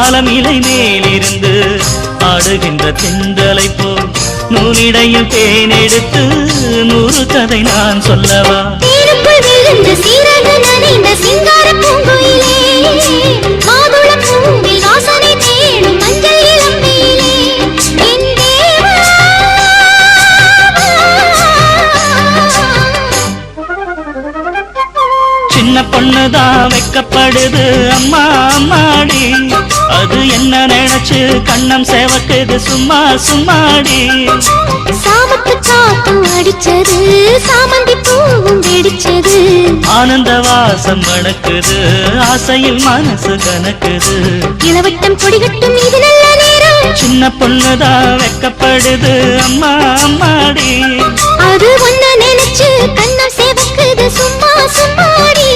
ஆலமிலை மேலிருந்து ஆடுகின்ற தென்றலை போல் நூலிடையில் தேன் எடுத்து 100 கதை நான் சொல்லவா? தேனுக்குள் விழுந்த சீரக நனைந்த சிங்கார பூங்குயிலே, மாதுள பூவில் வாசனை தேடும் மஞ்சள் இளம்பெயிலே, என் தேவா. சின்ன பொண்ணுதான் வெக்கப்படுது அம்மா அம்மாடி, அது என்ன நினைச்சு கண்ணம் சேவக்குது சும்மா சும்மாடி. சாமத்து காத்தும் அடிச்சது, சாமந்தி பூவும் வெடிச்சது, ஆனந்த வாசம் மணக்குது, ஆசையில் மனசு கணக்குது. இளவட்டம் கொடிகட்டும் இது நல்ல நேரம். சின்ன பொண்ணுதான் வெக்கப்படுது அம்மா அம்மாடி, அது ஒன்ன நினைச்சு கண்ணம் சேவக்குது சும்மா சும்மாடி.